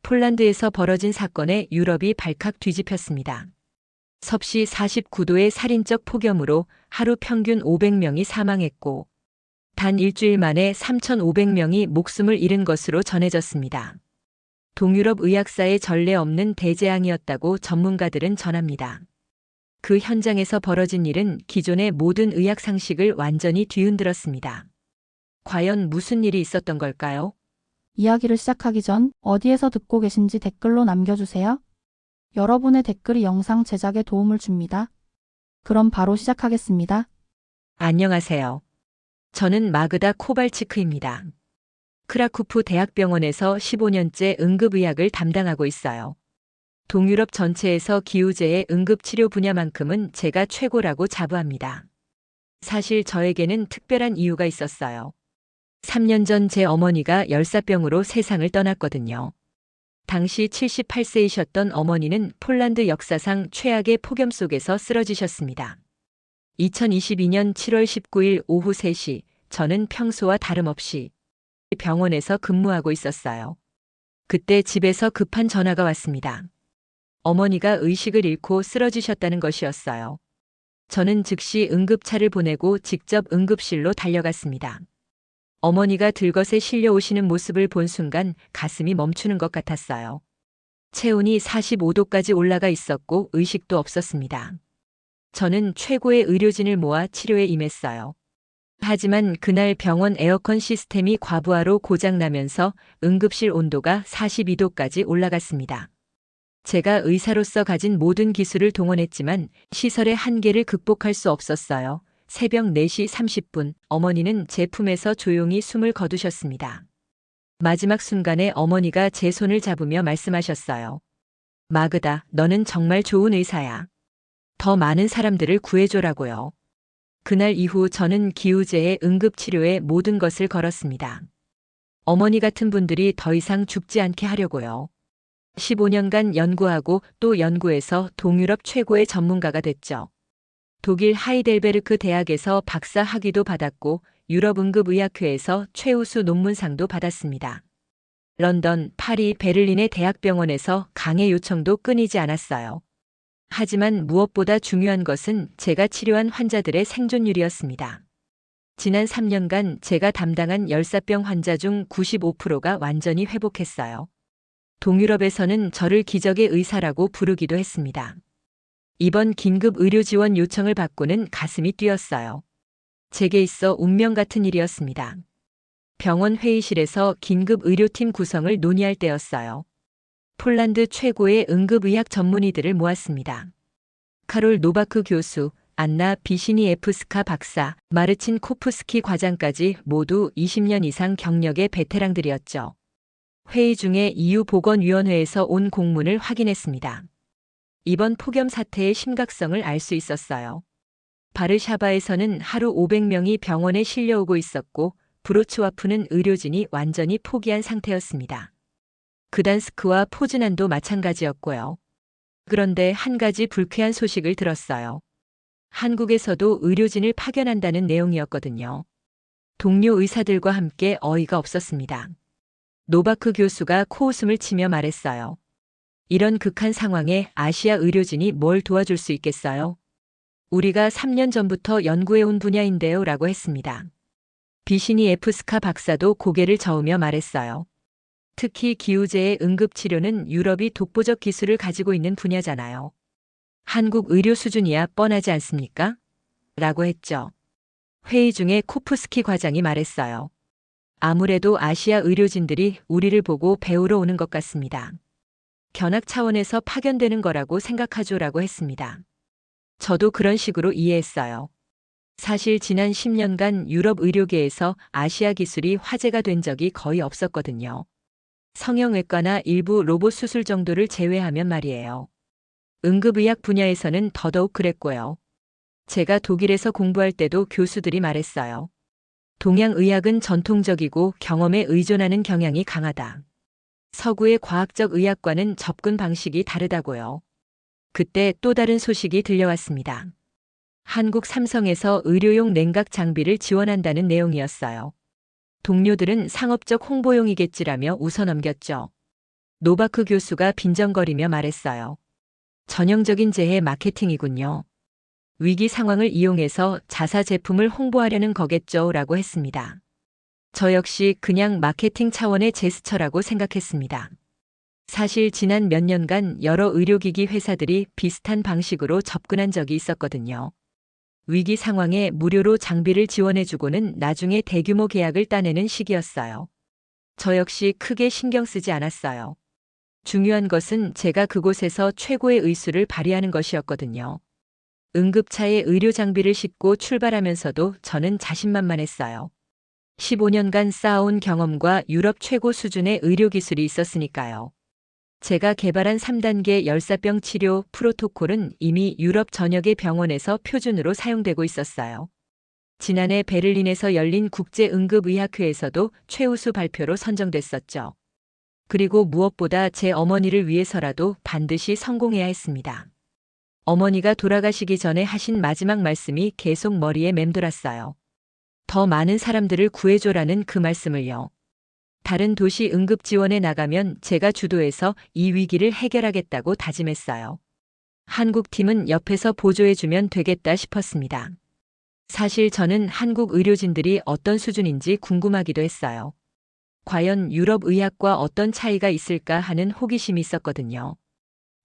폴란드에서 벌어진 사건에 유럽이 발칵 뒤집혔습니다. 섭씨 49도의 살인적 폭염으로 하루 평균 500명이 사망했고 단 일주일 만에 3,500명이 목숨을 잃은 것으로 전해졌습니다. 동유럽 의학사에 전례 없는 대재앙이었다고 전문가들은 전합니다. 그 현장에서 벌어진 일은 기존의 모든 의학 상식을 완전히 뒤흔들었습니다. 과연 무슨 일이 있었던 걸까요? 이야기를 시작하기 전 어디에서 듣고 계신지 댓글로 남겨주세요. 여러분의 댓글이 영상 제작에 도움을 줍니다. 그럼 바로 시작하겠습니다. 안녕하세요. 저는 마그다 코발치크입니다. 크라쿠프 대학병원에서 15년째 응급의학을 담당하고 있어요. 동유럽 전체에서 기우제의 응급치료 분야만큼은 제가 최고라고 자부합니다. 사실 저에게는 특별한 이유가 있었어요. 3년 전 제 어머니가 열사병으로 세상을 떠났거든요. 당시 78세이셨던 어머니는 폴란드 역사상 최악의 폭염 속에서 쓰러지셨습니다. 2022년 7월 19일 오후 3시, 저는 평소와 다름없이 병원에서 근무하고 있었어요. 그때 집에서 급한 전화가 왔습니다. 어머니가 의식을 잃고 쓰러지셨다는 것이었어요. 저는 즉시 응급차를 보내고 직접 응급실로 달려갔습니다. 어머니가 들것에 실려오시는 모습을 본 순간 가슴이 멈추는 것 같았어요. 체온이 45도까지 올라가 있었고 의식도 없었습니다. 저는 최고의 의료진을 모아 치료에 임했어요. 하지만 그날 병원 에어컨 시스템이 과부하로 고장나면서 응급실 온도가 42도까지 올라갔습니다. 제가 의사로서 가진 모든 기술을 동원했지만 시설의 한계를 극복할 수 없었어요. 새벽 4시 30분, 어머니는 제 품에서 조용히 숨을 거두셨습니다. 마지막 순간에 어머니가 제 손을 잡으며 말씀하셨어요. 마그다, 너는 정말 좋은 의사야. 더 많은 사람들을 구해줘라고요. 그날 이후 저는 기우제의 응급치료에 모든 것을 걸었습니다. 어머니 같은 분들이 더 이상 죽지 않게 하려고요. 15년간 연구하고 또 연구해서 동유럽 최고의 전문가가 됐죠. 독일 하이델베르크 대학에서 박사 학위도 받았고 유럽 응급의학회에서 최우수 논문상도 받았습니다. 런던, 파리, 베를린의 대학병원에서 강의 요청도 끊이지 않았어요. 하지만 무엇보다 중요한 것은 제가 치료한 환자들의 생존율이었습니다. 지난 3년간 제가 담당한 열사병 환자 중 95%가 완전히 회복했어요. 동유럽에서는 저를 기적의 의사라고 부르기도 했습니다. 이번 긴급 의료 지원 요청을 받고는 가슴이 뛰었어요. 제게 있어 운명 같은 일이었습니다. 병원 회의실에서 긴급 의료팀 구성을 논의할 때였어요. 폴란드 최고의 응급의학 전문의들을 모았습니다. 카롤 노바크 교수, 안나 비시니에프스카 박사, 마르친 코프스키 과장까지 모두 20년 이상 경력의 베테랑들이었죠. 회의 중에 EU-보건위원회에서 온 공문을 확인했습니다. 이번 폭염 사태의 심각성을 알 수 있었어요. 바르샤바에서는 하루 500명이 병원에 실려오고 있었고 브로츠와프는 의료진이 완전히 포기한 상태였습니다. 그단스크와 포즈난도 마찬가지였고요. 그런데 한 가지 불쾌한 소식을 들었어요. 한국에서도 의료진을 파견한다는 내용이었거든요. 동료 의사들과 함께 어이가 없었습니다. 노바크 교수가 코웃음을 치며 말했어요. 이런 극한 상황에 아시아 의료진이 뭘 도와줄 수 있겠어요? 우리가 3년 전부터 연구해온 분야인데요 라고 했습니다. 비시니에프스카 박사도 고개를 저으며 말했어요. 특히 기우제의 응급치료는 유럽이 독보적 기술을 가지고 있는 분야잖아요. 한국 의료 수준이야 뻔하지 않습니까? 라고 했죠. 회의 중에 코프스키 과장이 말했어요. 아무래도 아시아 의료진들이 우리를 보고 배우러 오는 것 같습니다. 견학 차원에서 파견되는 거라고 생각하죠라고 했습니다. 저도 그런 식으로 이해했어요. 사실 지난 10년간 유럽 의료계에서 아시아 기술이 화제가 된 적이 거의 없었거든요. 성형외과나 일부 로봇 수술 정도를 제외하면 말이에요. 응급의학 분야에서는 더더욱 그랬고요. 제가 독일에서 공부할 때도 교수들이 말했어요. 동양의학은 전통적이고 경험에 의존하는 경향이 강하다. 서구의 과학적 의학과는 접근 방식이 다르다고요. 그때 또 다른 소식이 들려왔습니다. 한국 삼성에서 의료용 냉각 장비를 지원한다는 내용이었어요. 동료들은 상업적 홍보용이겠지라며 웃어넘겼죠. 노바크 교수가 빈정거리며 말했어요. 전형적인 재해 마케팅이군요. 위기 상황을 이용해서 자사 제품을 홍보하려는 거겠죠 라고 했습니다. 저 역시 그냥 마케팅 차원의 제스처라고 생각했습니다. 사실 지난 몇 년간 여러 의료기기 회사들이 비슷한 방식으로 접근한 적이 있었거든요. 위기 상황에 무료로 장비를 지원해주고는 나중에 대규모 계약을 따내는 시기였어요. 저 역시 크게 신경 쓰지 않았어요. 중요한 것은 제가 그곳에서 최고의 의수를 발휘하는 것이었거든요. 응급차에 의료 장비를 싣고 출발하면서도 저는 자신만만했어요. 15년간 쌓아온 경험과 유럽 최고 수준의 의료 기술이 있었으니까요. 제가 개발한 3단계 열사병 치료 프로토콜은 이미 유럽 전역의 병원에서 표준으로 사용되고 있었어요. 지난해 베를린에서 열린 국제응급의학회에서도 최우수 발표로 선정됐었죠. 그리고 무엇보다 제 어머니를 위해서라도 반드시 성공해야 했습니다. 어머니가 돌아가시기 전에 하신 마지막 말씀이 계속 머리에 맴돌았어요. 더 많은 사람들을 구해줘라는 그 말씀을요. 다른 도시 응급 지원에 나가면 제가 주도해서 이 위기를 해결하겠다고 다짐했어요. 한국 팀은 옆에서 보조해주면 되겠다 싶었습니다. 사실 저는 한국 의료진들이 어떤 수준인지 궁금하기도 했어요. 과연 유럽 의학과 어떤 차이가 있을까 하는 호기심이 있었거든요.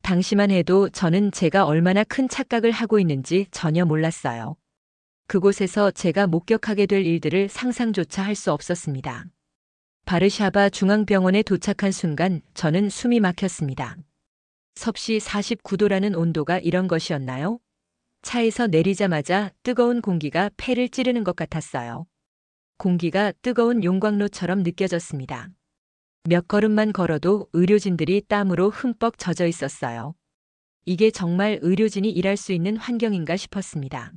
당시만 해도 저는 제가 얼마나 큰 착각을 하고 있는지 전혀 몰랐어요. 그곳에서 제가 목격하게 될 일들을 상상조차 할 수 없었습니다. 바르샤바 중앙병원에 도착한 순간 저는 숨이 막혔습니다. 섭씨 49도라는 온도가 이런 것이었나요? 차에서 내리자마자 뜨거운 공기가 폐를 찌르는 것 같았어요. 공기가 뜨거운 용광로처럼 느껴졌습니다. 몇 걸음만 걸어도 의료진들이 땀으로 흠뻑 젖어 있었어요. 이게 정말 의료진이 일할 수 있는 환경인가 싶었습니다.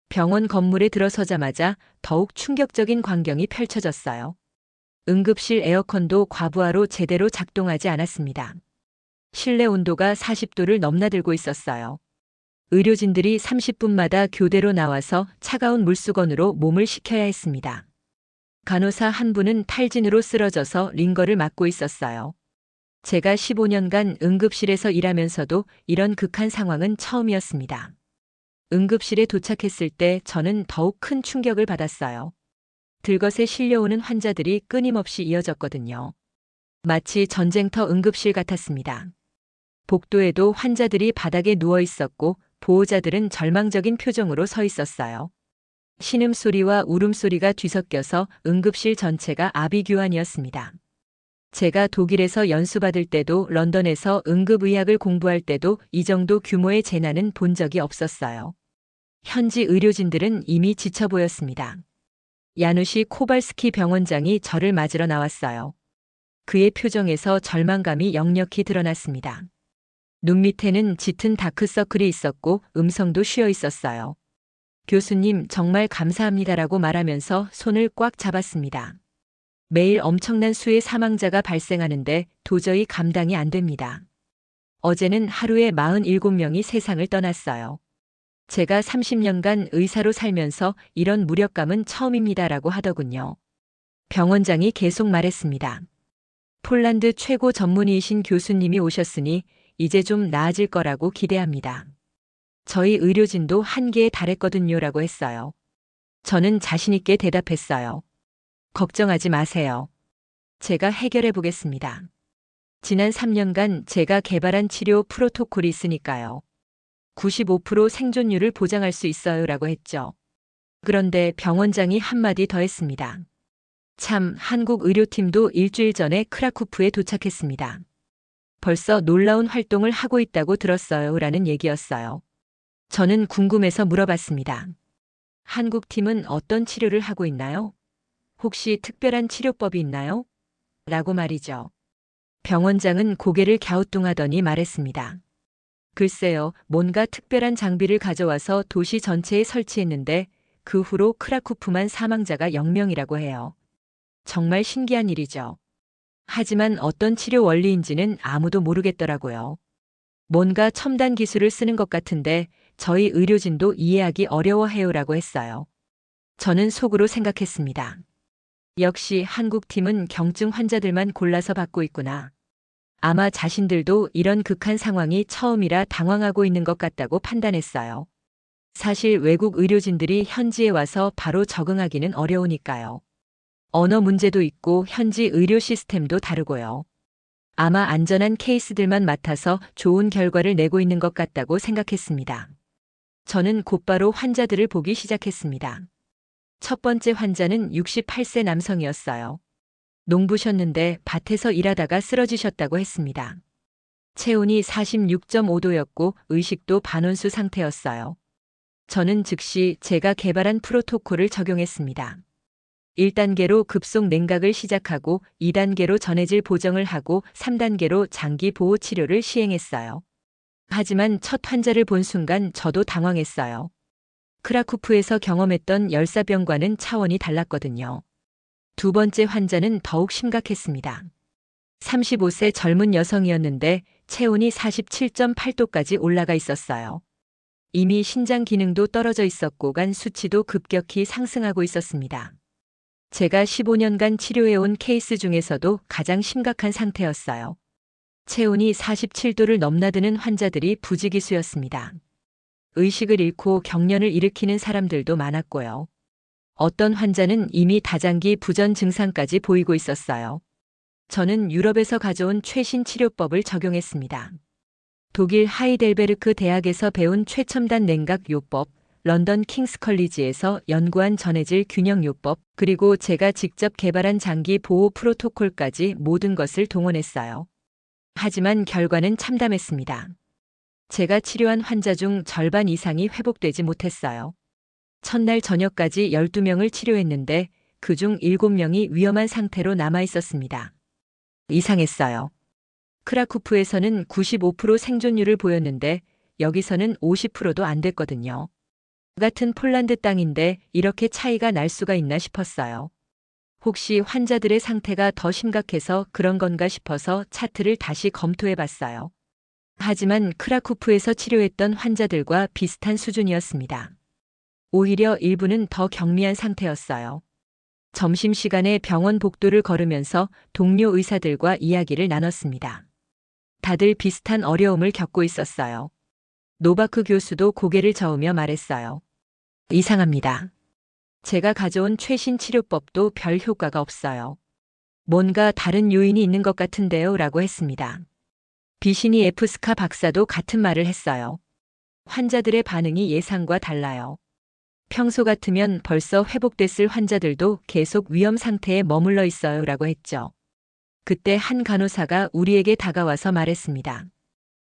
병원 건물에 들어서자마자 더욱 충격적인 광경이 펼쳐졌어요. 응급실 에어컨도 과부하로 제대로 작동하지 않았습니다. 실내 온도가 40도를 넘나들고 있었어요. 의료진들이 30분마다 교대로 나와서 차가운 물수건으로 몸을 식혀야 했습니다. 간호사 한 분은 탈진으로 쓰러져서 링거를 맡고 있었어요. 제가 15년간 응급실에서 일하면서도 이런 극한 상황은 처음이었습니다. 응급실에 도착했을 때 저는 더욱 큰 충격을 받았어요. 들것에 실려오는 환자들이 끊임없이 이어졌거든요. 마치 전쟁터 응급실 같았습니다. 복도에도 환자들이 바닥에 누워 있었고 보호자들은 절망적인 표정으로 서 있었어요. 신음소리와 울음소리가 뒤섞여서 응급실 전체가 아비규환이었습니다. 제가 독일에서 연수받을 때도 런던에서 응급의학을 공부할 때도 이 정도 규모의 재난은 본 적이 없었어요. 현지 의료진들은 이미 지쳐 보였습니다. 야누시 코발스키 병원장이 저를 맞으러 나왔어요. 그의 표정에서 절망감이 역력히 드러났습니다. 눈 밑에는 짙은 다크서클이 있었고 음성도 쉬어 있었어요. 교수님, 정말 감사합니다라고 말하면서 손을 꽉 잡았습니다. 매일 엄청난 수의 사망자가 발생하는데 도저히 감당이 안 됩니다. 어제는 하루에 47명이 세상을 떠났어요. 제가 30년간 의사로 살면서 이런 무력감은 처음입니다라고 하더군요. 병원장이 계속 말했습니다. 폴란드 최고 전문의이신 교수님이 오셨으니 이제 좀 나아질 거라고 기대합니다. 저희 의료진도 한계에 달했거든요라고 했어요. 저는 자신있게 대답했어요. 걱정하지 마세요. 제가 해결해 보겠습니다. 지난 3년간 제가 개발한 치료 프로토콜이 있으니까요. 95% 생존율을 보장할 수 있어요라고 했죠. 그런데 병원장이 한마디 더 했습니다. 참, 한국 의료팀도 일주일 전에 크라쿠프에 도착했습니다. 벌써 놀라운 활동을 하고 있다고 들었어요 라는 얘기였어요. 저는 궁금해서 물어봤습니다. 한국 팀은 어떤 치료를 하고 있나요? 혹시 특별한 치료법이 있나요? 라고 말이죠. 병원장은 고개를 갸우뚱하더니 말했습니다. 글쎄요, 뭔가 특별한 장비를 가져와서 도시 전체에 설치했는데 그 후로 크라쿠프만 사망자가 0명이라고 해요. 정말 신기한 일이죠. 하지만 어떤 치료 원리인지는 아무도 모르겠더라고요. 뭔가 첨단 기술을 쓰는 것 같은데 저희 의료진도 이해하기 어려워해요라고 했어요. 저는 속으로 생각했습니다. 역시 한국 팀은 경증 환자들만 골라서 받고 있구나. 아마 자신들도 이런 극한 상황이 처음이라 당황하고 있는 것 같다고 판단했어요. 사실 외국 의료진들이 현지에 와서 바로 적응하기는 어려우니까요. 언어 문제도 있고 현지 의료 시스템도 다르고요. 아마 안전한 케이스들만 맡아서 좋은 결과를 내고 있는 것 같다고 생각했습니다. 저는 곧바로 환자들을 보기 시작했습니다. 첫 번째 환자는 68세 남성이었어요. 농부셨는데 밭에서 일하다가 쓰러지셨다고 했습니다. 체온이 46.5도였고 의식도 반원수 상태였어요. 저는 즉시 제가 개발한 프로토콜을 적용했습니다. 1단계로 급속 냉각을 시작하고 2단계로 전해질 보정을 하고 3단계로 장기 보호 치료를 시행했어요. 하지만 첫 환자를 본 순간 저도 당황했어요. 크라쿠프에서 경험했던 열사병과는 차원이 달랐거든요. 두 번째 환자는 더욱 심각했습니다. 35세 젊은 여성이었는데 체온이 47.8도까지 올라가 있었어요. 이미 신장 기능도 떨어져 있었고 간 수치도 급격히 상승하고 있었습니다. 제가 15년간 치료해온 케이스 중에서도 가장 심각한 상태였어요. 체온이 47도를 넘나드는 환자들이 부지기수였습니다. 의식을 잃고 경련을 일으키는 사람들도 많았고요. 어떤 환자는 이미 다장기 부전 증상까지 보이고 있었어요. 저는 유럽에서 가져온 최신 치료법을 적용했습니다. 독일 하이델베르크 대학에서 배운 최첨단 냉각 요법, 런던 킹스 컬리지에서 연구한 전해질 균형 요법, 그리고 제가 직접 개발한 장기 보호 프로토콜까지 모든 것을 동원했어요. 하지만 결과는 참담했습니다. 제가 치료한 환자 중 절반 이상이 회복되지 못했어요. 첫날 저녁까지 12명을 치료했는데 그중 7명이 위험한 상태로 남아 있었습니다. 이상했어요. 크라쿠프에서는 95% 생존율을 보였는데 여기서는 50%도 안 됐거든요. 같은 폴란드 땅인데 이렇게 차이가 날 수가 있나 싶었어요. 혹시 환자들의 상태가 더 심각해서 그런 건가 싶어서 차트를 다시 검토해 봤어요. 하지만 크라쿠프에서 치료했던 환자들과 비슷한 수준이었습니다. 오히려 일부는 더 경미한 상태였어요. 점심시간에 병원 복도를 걸으면서 동료 의사들과 이야기를 나눴습니다. 다들 비슷한 어려움을 겪고 있었어요. 노바크 교수도 고개를 저으며 말했어요. 이상합니다. 제가 가져온 최신 치료법도 별 효과가 없어요. 뭔가 다른 요인이 있는 것 같은데요 라고 했습니다. 비시니 에프스카 박사도 같은 말을 했어요. 환자들의 반응이 예상과 달라요. 평소 같으면 벌써 회복됐을 환자들도 계속 위험 상태에 머물러 있어요 라고 했죠. 그때 한 간호사가 우리에게 다가와서 말했습니다.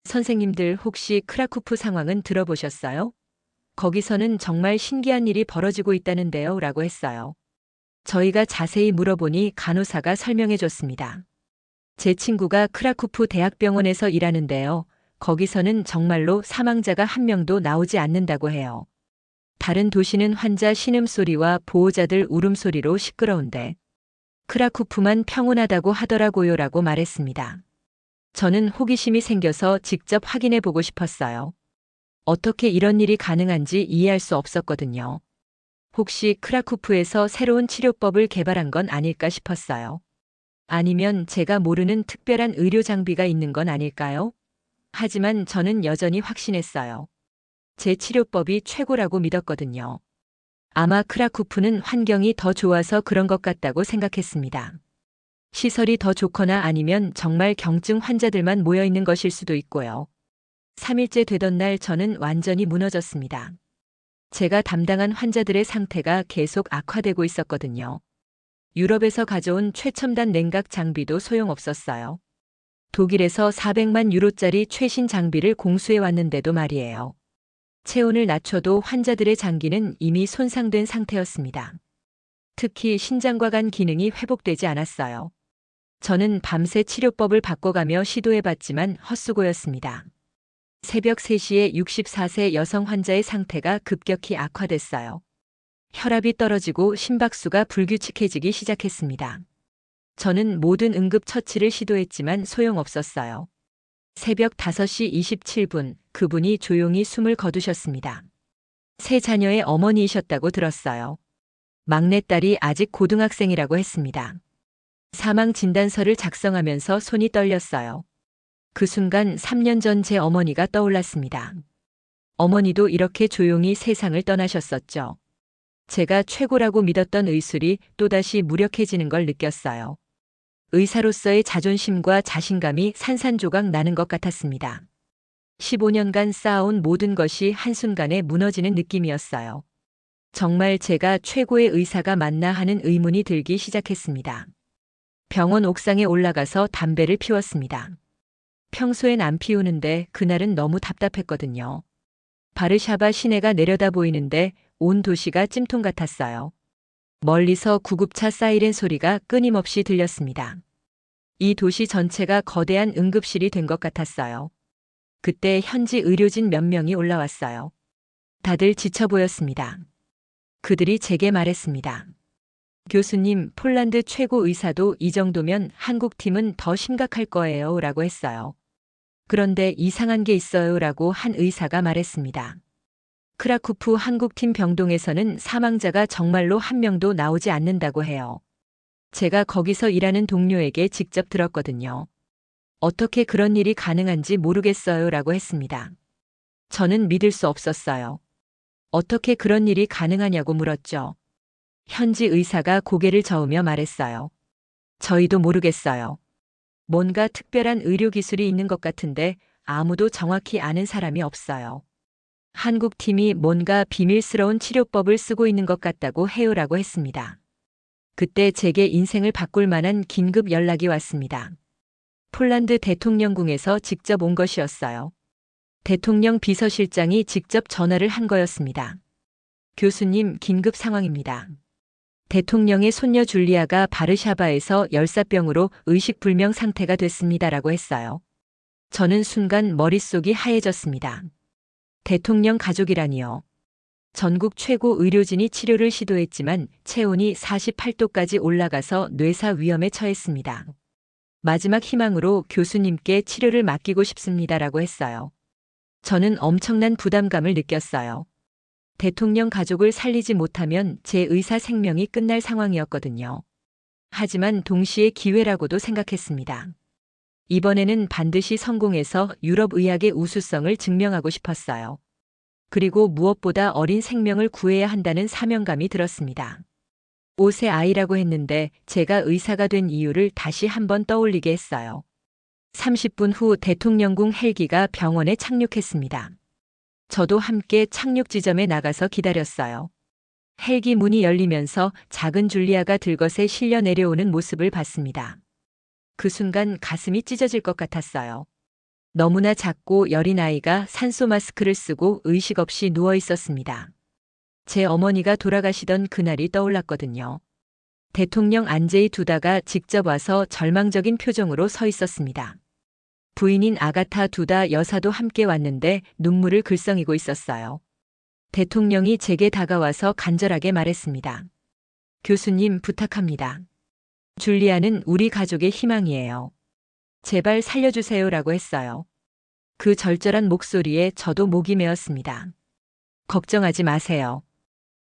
선생님들 혹시 크라쿠프 상황은 들어보셨어요? 거기서는 정말 신기한 일이 벌어지고 있다는데요 라고 했어요. 저희가 자세히 물어보니 간호사가 설명해 줬습니다. 제 친구가 크라쿠프 대학병원에서 일하는데요. 거기서는 정말로 사망자가 한 명도 나오지 않는다고 해요. 다른 도시는 환자 신음소리와 보호자들 울음소리로 시끄러운데 크라쿠프만 평온하다고 하더라고요 라고 말했습니다. 저는 호기심이 생겨서 직접 확인해 보고 싶었어요. 어떻게 이런 일이 가능한지 이해할 수 없었거든요. 혹시 크라쿠프에서 새로운 치료법을 개발한 건 아닐까 싶었어요. 아니면 제가 모르는 특별한 의료 장비가 있는 건 아닐까요? 하지만 저는 여전히 확신했어요. 제 치료법이 최고라고 믿었거든요. 아마 크라쿠프는 환경이 더 좋아서 그런 것 같다고 생각했습니다. 시설이 더 좋거나 아니면 정말 경증 환자들만 모여 있는 것일 수도 있고요. 3일째 되던 날 저는 완전히 무너졌습니다. 제가 담당한 환자들의 상태가 계속 악화되고 있었거든요. 유럽에서 가져온 최첨단 냉각 장비도 소용없었어요. 독일에서 400만 유로짜리 최신 장비를 공수해 왔는데도 말이에요. 체온을 낮춰도 환자들의 장기는 이미 손상된 상태였습니다. 특히 신장과 간 기능이 회복되지 않았어요. 저는 밤새 치료법을 바꿔가며 시도해봤지만 헛수고였습니다. 새벽 3시에 64세 여성 환자의 상태가 급격히 악화됐어요. 혈압이 떨어지고 심박수가 불규칙해지기 시작했습니다. 저는 모든 응급처치를 시도했지만 소용없었어요. 새벽 5시 27분 그분이 조용히 숨을 거두셨습니다. 세 자녀의 어머니이셨다고 들었어요. 막내딸이 아직 고등학생이라고 했습니다. 사망 진단서를 작성하면서 손이 떨렸어요. 그 순간 3년 전 제 어머니가 떠올랐습니다. 어머니도 이렇게 조용히 세상을 떠나셨었죠. 제가 최고라고 믿었던 의술이 또다시 무력해지는 걸 느꼈어요. 의사로서의 자존심과 자신감이 산산조각 나는 것 같았습니다. 15년간 쌓아온 모든 것이 한순간에 무너지는 느낌이었어요. 정말 제가 최고의 의사가 맞나 하는 의문이 들기 시작했습니다. 병원 옥상에 올라가서 담배를 피웠습니다. 평소엔 안 피우는데 그날은 너무 답답했거든요. 바르샤바 시내가 내려다 보이는데 온 도시가 찜통 같았어요. 멀리서 구급차 사이렌 소리가 끊임없이 들렸습니다. 이 도시 전체가 거대한 응급실이 된 것 같았어요. 그때 현지 의료진 몇 명이 올라왔어요. 다들 지쳐 보였습니다. 그들이 제게 말했습니다. 교수님, 폴란드 최고 의사도 이 정도면 한국 팀은 더 심각할 거예요 라고 했어요. 그런데 이상한 게 있어요 라고 한 의사가 말했습니다. 크라쿠프 한국팀 병동에서는 사망자가 정말로 한 명도 나오지 않는다고 해요. 제가 거기서 일하는 동료에게 직접 들었거든요. 어떻게 그런 일이 가능한지 모르겠어요 라고 했습니다. 저는 믿을 수 없었어요. 어떻게 그런 일이 가능하냐고 물었죠. 현지 의사가 고개를 저으며 말했어요. 저희도 모르겠어요. 뭔가 특별한 의료 기술이 있는 것 같은데 아무도 정확히 아는 사람이 없어요. 한국 팀이 뭔가 비밀스러운 치료법을 쓰고 있는 것 같다고 해요라고 했습니다. 그때 제게 인생을 바꿀 만한 긴급 연락이 왔습니다. 폴란드 대통령궁에서 직접 온 것이었어요. 대통령 비서실장이 직접 전화를 한 거였습니다. 교수님, 긴급 상황입니다. 대통령의 손녀 줄리아가 바르샤바에서 열사병으로 의식불명 상태가 됐습니다라고 했어요. 저는 순간 머릿속이 하얘졌습니다. 대통령 가족이라니요. 전국 최고 의료진이 치료를 시도했지만 체온이 48도까지 올라가서 뇌사 위험에 처했습니다. 마지막 희망으로 교수님께 치료를 맡기고 싶습니다라고 했어요. 저는 엄청난 부담감을 느꼈어요. 대통령 가족을 살리지 못하면 제 의사 생명이 끝날 상황이었거든요. 하지만 동시에 기회라고도 생각했습니다. 이번에는 반드시 성공해서 유럽 의학의 우수성을 증명하고 싶었어요. 그리고 무엇보다 어린 생명을 구해야 한다는 사명감이 들었습니다. 5세 아이라고 했는데 제가 의사가 된 이유를 다시 한번 떠올리게 했어요. 30분 후 대통령궁 헬기가 병원에 착륙했습니다. 저도 함께 착륙 지점에 나가서 기다렸어요. 헬기 문이 열리면서 작은 줄리아가 들것에 실려 내려오는 모습을 봤습니다. 그 순간 가슴이 찢어질 것 같았어요. 너무나 작고 여린 아이가 산소 마스크를 쓰고 의식 없이 누워 있었습니다. 제 어머니가 돌아가시던 그날이 떠올랐거든요. 대통령 안제이 두다가 직접 와서 절망적인 표정으로 서 있었습니다. 부인인 아가타 두다 여사도 함께 왔는데 눈물을 글썽이고 있었어요. 대통령이 제게 다가와서 간절하게 말했습니다. 교수님, 부탁합니다. 줄리아는 우리 가족의 희망이에요. 제발 살려주세요라고 했어요. 그 절절한 목소리에 저도 목이 메었습니다. 걱정하지 마세요.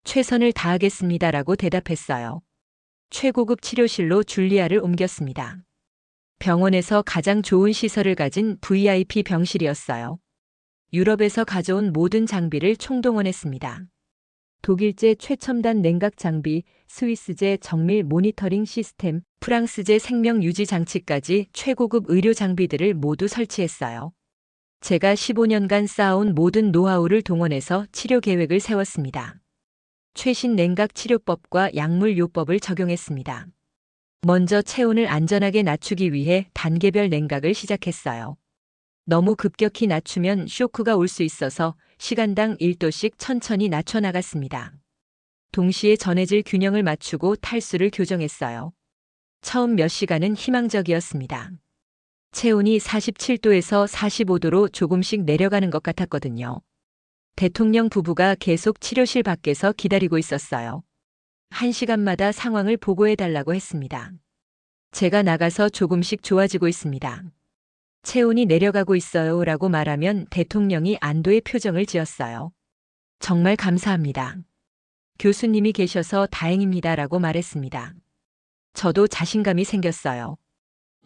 최선을 다하겠습니다라고 대답했어요. 최고급 치료실로 줄리아를 옮겼습니다. 병원에서 가장 좋은 시설을 가진 VIP 병실이었어요. 유럽에서 가져온 모든 장비를 총동원했습니다. 독일제 최첨단 냉각 장비, 스위스제 정밀 모니터링 시스템, 프랑스제 생명 유지 장치까지 최고급 의료 장비들을 모두 설치했어요. 제가 15년간 쌓아온 모든 노하우를 동원해서 치료 계획을 세웠습니다. 최신 냉각 치료법과 약물 요법을 적용했습니다. 먼저 체온을 안전하게 낮추기 위해 단계별 냉각을 시작했어요. 너무 급격히 낮추면 쇼크가 올 수 있어서 시간당 1도씩 천천히 낮춰 나갔습니다. 동시에 전해질 균형을 맞추고 탈수를 교정했어요. 처음 몇 시간은 희망적이었습니다. 체온이 47도에서 45도로 조금씩 내려가는 것 같았거든요. 대통령 부부가 계속 치료실 밖에서 기다리고 있었어요. 1시간마다 상황을 보고해달라고 했습니다. 제가 나가서 조금씩 좋아지고 있습니다. 체온이 내려가고 있어요 라고 말하면 대통령이 안도의 표정을 지었어요. 정말 감사합니다. 교수님이 계셔서 다행입니다 라고 말했습니다. 저도 자신감이 생겼어요.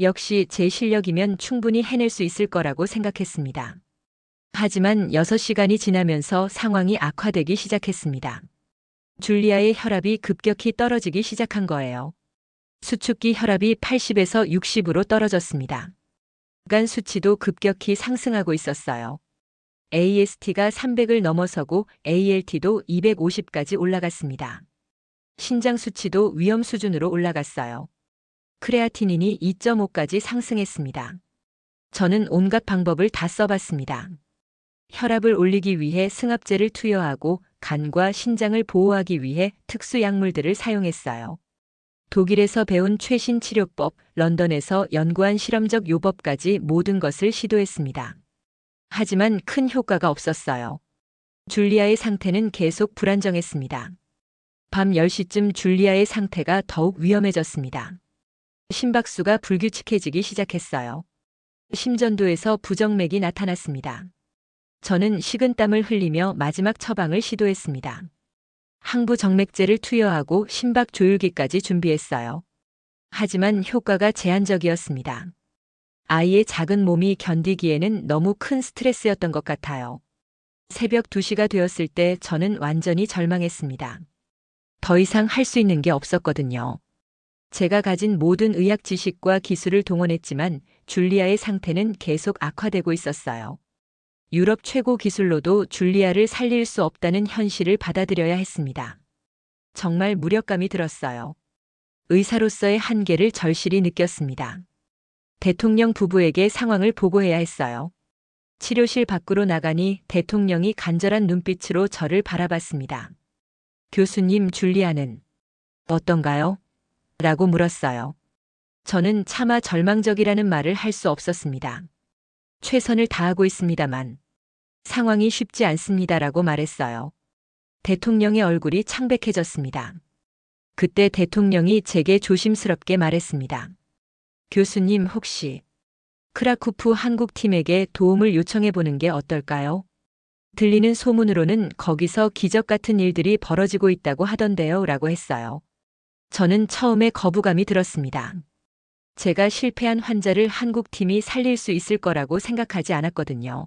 역시 제 실력이면 충분히 해낼 수 있을 거라고 생각했습니다. 하지만 6시간이 지나면서 상황이 악화되기 시작했습니다. 줄리아의 혈압이 급격히 떨어지기 시작한 거예요. 수축기 혈압이 80에서 60으로 떨어졌습니다. 간 수치도 급격히 상승하고 있었어요. AST가 300을 넘어서고 ALT도 250까지 올라갔습니다. 신장 수치도 위험 수준으로 올라갔어요. 크레아티닌이 2.5까지 상승했습니다. 저는 온갖 방법을 다 써봤습니다. 혈압을 올리기 위해 승합제를 투여하고 간과 신장을 보호하기 위해 특수 약물들을 사용했어요. 독일에서 배운 최신 치료법, 런던에서 연구한 실험적 요법까지 모든 것을 시도했습니다. 하지만 큰 효과가 없었어요. 줄리아의 상태는 계속 불안정했습니다. 밤 10시쯤 줄리아의 상태가 더욱 위험해졌습니다. 심박수가 불규칙해지기 시작했어요. 심전도에서 부정맥이 나타났습니다. 저는 식은땀을 흘리며 마지막 처방을 시도했습니다. 항부정맥제를 투여하고 심박 조율기까지 준비했어요. 하지만 효과가 제한적이었습니다. 아이의 작은 몸이 견디기에는 너무 큰 스트레스였던 것 같아요. 새벽 2시가 되었을 때 저는 완전히 절망했습니다. 더 이상 할 수 있는 게 없었거든요. 제가 가진 모든 의학 지식과 기술을 동원했지만 줄리아의 상태는 계속 악화되고 있었어요. 유럽 최고 기술로도 줄리아를 살릴 수 없다는 현실을 받아들여야 했습니다. 정말 무력감이 들었어요. 의사로서의 한계를 절실히 느꼈습니다. 대통령 부부에게 상황을 보고해야 했어요. 치료실 밖으로 나가니 대통령이 간절한 눈빛으로 저를 바라봤습니다. 교수님, 줄리아는 어떤가요? 라고 물었어요. 저는 차마 절망적이라는 말을 할 수 없었습니다. 최선을 다하고 있습니다만 상황이 쉽지 않습니다라고 말했어요. 대통령의 얼굴이 창백해졌습니다. 그때 대통령이 제게 조심스럽게 말했습니다. 교수님, 혹시 크라쿠프 한국팀에게 도움을 요청해 보는 게 어떨까요? 들리는 소문으로는 거기서 기적 같은 일들이 벌어지고 있다고 하던데요 라고 했어요. 저는 처음에 거부감이 들었습니다. 제가 실패한 환자를 한국팀이 살릴 수 있을 거라고 생각하지 않았거든요.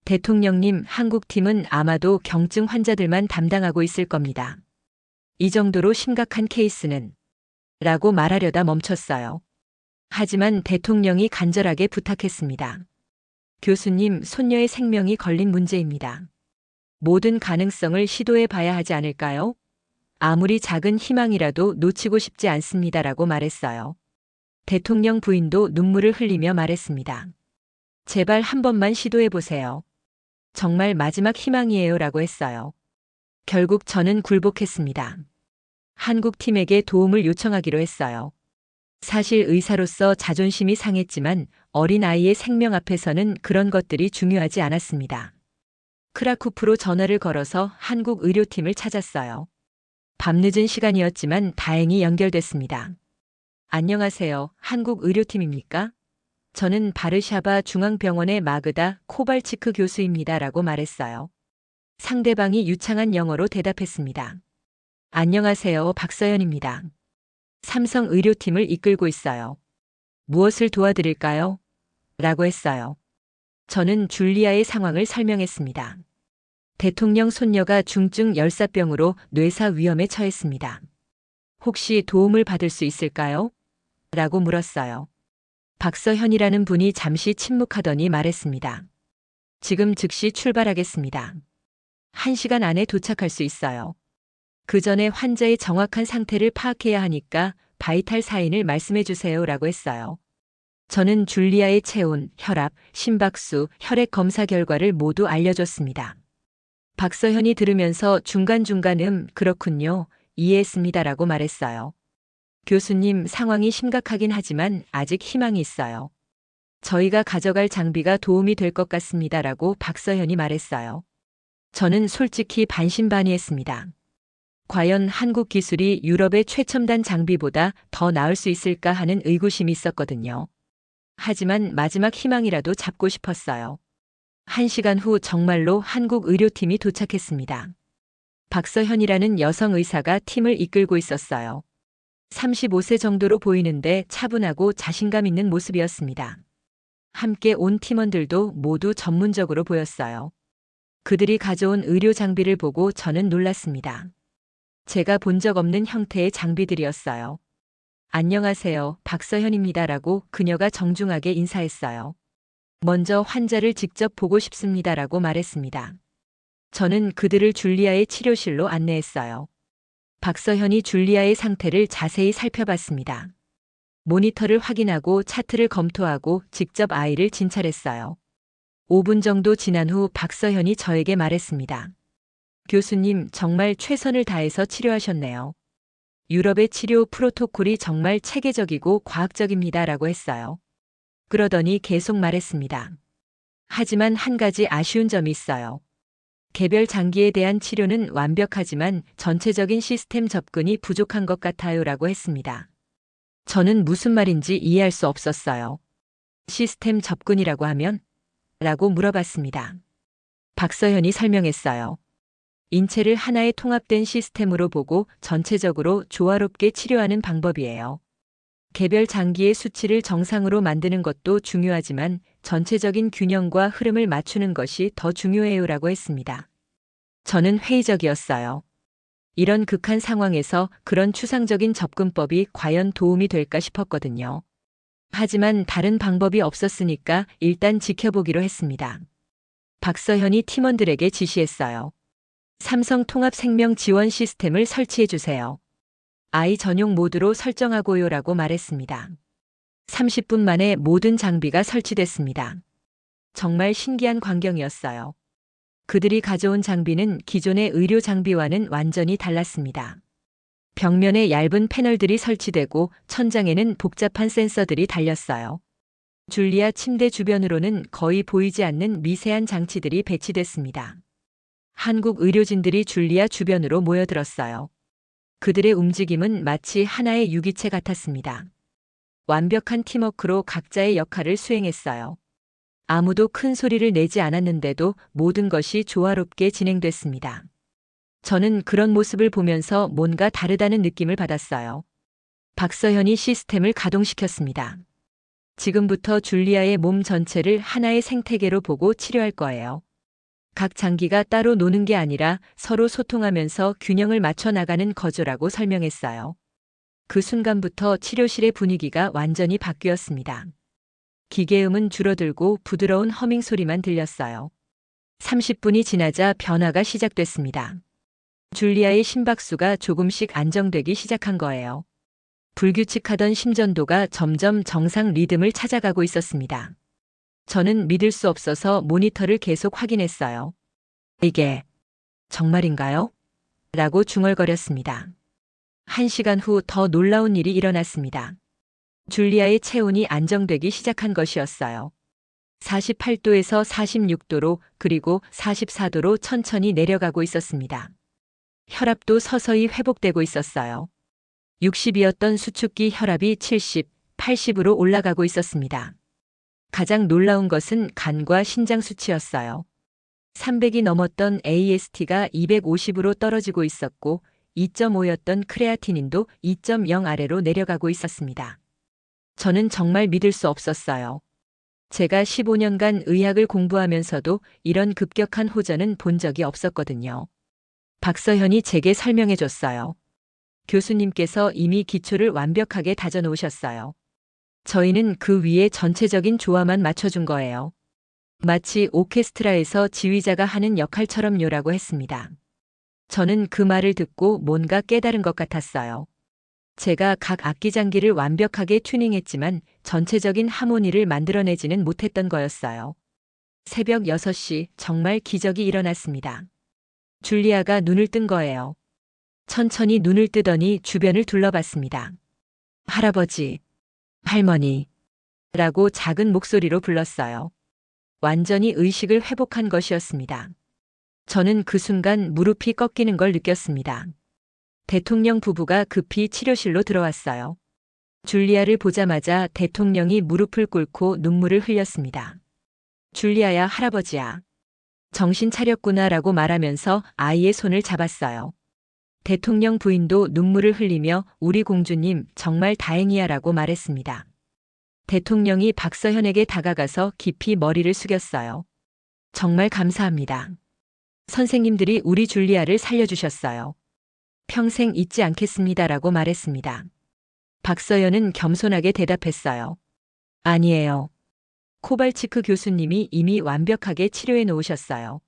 대통령님, 한국팀은 아마도 경증 환자들만 담당하고 있을 겁니다. 이 정도로 심각한 케이스는 라고 말하려다 멈췄어요. 하지만 대통령이 간절하게 부탁했습니다. 교수님, 손녀의 생명이 걸린 문제입니다. 모든 가능성을 시도해 봐야 하지 않을까요? 아무리 작은 희망이라도 놓치고 싶지 않습니다라고 말했어요. 대통령 부인도 눈물을 흘리며 말했습니다. 제발 한 번만 시도해 보세요. 정말 마지막 희망이에요 라고 했어요. 결국 저는 굴복했습니다. 한국팀에게 도움을 요청하기로 했어요. 사실 의사로서 자존심이 상했지만 어린아이의 생명 앞에서는 그런 것들이 중요하지 않았습니다. 크라쿠프로 전화를 걸어서 한국 의료팀을 찾았어요. 밤늦은 시간이었지만 다행히 연결됐습니다. 안녕하세요. 한국 의료팀입니까? 저는 바르샤바 중앙병원의 마그다 코발치크 교수입니다. 라고 말했어요. 상대방이 유창한 영어로 대답했습니다. 안녕하세요. 박서연입니다. 삼성 의료팀을 이끌고 있어요. 무엇을 도와드릴까요? 라고 했어요. 저는 줄리아의 상황을 설명했습니다. 대통령 손녀가 중증 열사병으로 뇌사 위험에 처했습니다. 혹시 도움을 받을 수 있을까요? 라고 물었어요. 박서현이라는 분이 잠시 침묵하더니 말했습니다. 지금 즉시 출발하겠습니다. 1시간 안에 도착할 수 있어요. 그 전에 환자의 정확한 상태를 파악해야 하니까 바이탈 사인을 말씀해 주세요 라고 했어요. 저는 줄리아의 체온, 혈압, 심박수, 혈액 검사 결과를 모두 알려줬습니다. 박서현이 들으면서 중간중간 그렇군요. 이해했습니다 라고 말했어요. 교수님, 상황이 심각하긴 하지만 아직 희망이 있어요. 저희가 가져갈 장비가 도움이 될 것 같습니다 라고 박서현이 말했어요. 저는 솔직히 반신반의했습니다. 과연 한국 기술이 유럽의 최첨단 장비보다 더 나을 수 있을까 하는 의구심이 있었거든요. 하지만 마지막 희망이라도 잡고 싶었어요. 1시간 후 정말로 한국 의료팀이 도착했습니다. 박서현이라는 여성 의사가 팀을 이끌고 있었어요. 35세 정도로 보이는데 차분하고 자신감 있는 모습이었습니다. 함께 온 팀원들도 모두 전문적으로 보였어요. 그들이 가져온 의료 장비를 보고 저는 놀랐습니다. 제가 본 적 없는 형태의 장비들이었어요. 안녕하세요, 박서현입니다라고 그녀가 정중하게 인사했어요. 먼저 환자를 직접 보고 싶습니다라고 말했습니다. 저는 그들을 줄리아의 치료실로 안내했어요. 박서현이 줄리아의 상태를 자세히 살펴봤습니다. 모니터를 확인하고 차트를 검토하고 직접 아이를 진찰했어요. 5분 정도 지난 후 박서현이 저에게 말했습니다. 교수님, 정말 최선을 다해서 치료하셨네요. 유럽의 치료 프로토콜이 정말 체계적이고 과학적입니다라고 했어요. 그러더니 계속 말했습니다. 하지만 한 가지 아쉬운 점이 있어요. 개별 장기에 대한 치료는 완벽하지만 전체적인 시스템 접근이 부족한 것 같아요라고 했습니다. 저는 무슨 말인지 이해할 수 없었어요. 시스템 접근이라고 하면? 라고 물어봤습니다. 박서현이 설명했어요. 인체를 하나의 통합된 시스템으로 보고 전체적으로 조화롭게 치료하는 방법이에요. 개별 장기의 수치를 정상으로 만드는 것도 중요하지만 전체적인 균형과 흐름을 맞추는 것이 더 중요해요라고 했습니다. 저는 회의적이었어요. 이런 극한 상황에서 그런 추상적인 접근법이 과연 도움이 될까 싶었거든요. 하지만 다른 방법이 없었으니까 일단 지켜보기로 했습니다. 박서현이 팀원들에게 지시했어요. 삼성 통합 생명 지원 시스템을 설치해 주세요. 아이 전용 모드로 설정하고요라고 말했습니다. 30분 만에 모든 장비가 설치됐습니다. 정말 신기한 광경이었어요. 그들이 가져온 장비는 기존의 의료 장비와는 완전히 달랐습니다. 벽면에 얇은 패널들이 설치되고 천장에는 복잡한 센서들이 달렸어요. 줄리아 침대 주변으로는 거의 보이지 않는 미세한 장치들이 배치됐습니다. 한국 의료진들이 줄리아 주변으로 모여들었어요. 그들의 움직임은 마치 하나의 유기체 같았습니다. 완벽한 팀워크로 각자의 역할을 수행했어요. 아무도 큰 소리를 내지 않았는데도 모든 것이 조화롭게 진행됐습니다. 저는 그런 모습을 보면서 뭔가 다르다는 느낌을 받았어요. 박서현이 시스템을 가동시켰습니다. 지금부터 줄리아의 몸 전체를 하나의 생태계로 보고 치료할 거예요. 각 장기가 따로 노는 게 아니라 서로 소통하면서 균형을 맞춰 나가는 거조라고 설명했어요. 그 순간부터 치료실의 분위기가 완전히 바뀌었습니다. 기계음은 줄어들고 부드러운 허밍 소리만 들렸어요. 30분이 지나자 변화가 시작됐습니다. 줄리아의 심박수가 조금씩 안정되기 시작한 거예요. 불규칙하던 심전도가 점점 정상 리듬을 찾아가고 있었습니다. 저는 믿을 수 없어서 모니터를 계속 확인했어요. 이게 정말인가요? 라고 중얼거렸습니다. 1시간 후 더 놀라운 일이 일어났습니다. 줄리아의 체온이 안정되기 시작한 것이었어요. 48도에서 46도로 그리고 44도로 천천히 내려가고 있었습니다. 혈압도 서서히 회복되고 있었어요. 60이었던 수축기 혈압이 70, 80으로 올라가고 있었습니다. 가장 놀라운 것은 간과 신장 수치였어요. 300이 넘었던 AST가 250으로 떨어지고 있었고 2.5였던 크레아티닌도 2.0 아래로 내려가고 있었습니다. 저는 정말 믿을 수 없었어요. 제가 15년간 의학을 공부하면서도 이런 급격한 호전은 본 적이 없었거든요. 박서현이 제게 설명해 줬어요. 교수님께서 이미 기초를 완벽하게 다져 놓으셨어요. 저희는 그 위에 전체적인 조화만 맞춰준 거예요. 마치 오케스트라에서 지휘자가 하는 역할처럼요라고 했습니다. 저는 그 말을 듣고 뭔가 깨달은 것 같았어요. 제가 각 악기 장기를 완벽하게 튜닝했지만 전체적인 하모니를 만들어내지는 못했던 거였어요. 새벽 6시 정말 기적이 일어났습니다. 줄리아가 눈을 뜬 거예요. 천천히 눈을 뜨더니 주변을 둘러봤습니다. 할아버지, 할머니 라고 작은 목소리로 불렀어요. 완전히 의식을 회복한 것이었습니다. 저는 그 순간 무릎이 꺾이는 걸 느꼈습니다. 대통령 부부가 급히 치료실로 들어왔어요. 줄리아를 보자마자 대통령이 무릎을 꿇고 눈물을 흘렸습니다. 줄리아야, 할아버지야. 정신 차렸구나 라고 말하면서 아이의 손을 잡았어요. 대통령 부인도 눈물을 흘리며 우리 공주님 정말 다행이야라고 말했습니다. 대통령이 박서현에게 다가가서 깊이 머리를 숙였어요. 정말 감사합니다. 선생님들이 우리 줄리아를 살려주셨어요. 평생 잊지 않겠습니다라고 말했습니다. 박서연은 겸손하게 대답했어요. 아니에요. 코발치크 교수님이 이미 완벽하게 치료해 놓으셨어요.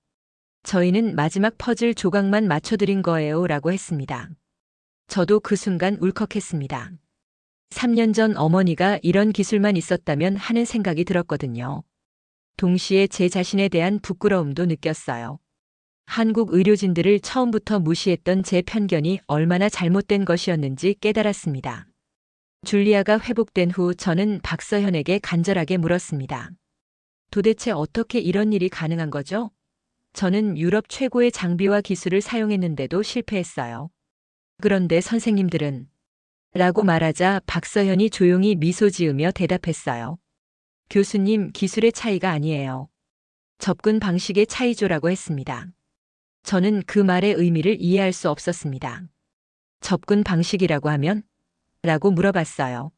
저희는 마지막 퍼즐 조각만 맞춰드린 거예요 라고 했습니다. 저도 그 순간 울컥했습니다. 3년 전 어머니가 이런 기술만 있었다면 하는 생각이 들었거든요. 동시에 제 자신에 대한 부끄러움도 느꼈어요. 한국 의료진들을 처음부터 무시했던 제 편견이 얼마나 잘못된 것이었는지 깨달았습니다. 줄리아가 회복된 후 저는 박서현에게 간절하게 물었습니다. 도대체 어떻게 이런 일이 가능한 거죠? 저는 유럽 최고의 장비와 기술을 사용했는데도 실패했어요. 그런데 선생님들은? 라고 말하자 박서현이 조용히 미소 지으며 대답했어요. 교수님, 기술의 차이가 아니에요. 접근 방식의 차이죠라고 했습니다. 저는 그 말의 의미를 이해할 수 없었습니다. 접근 방식이라고 하면? 라고 물어봤어요.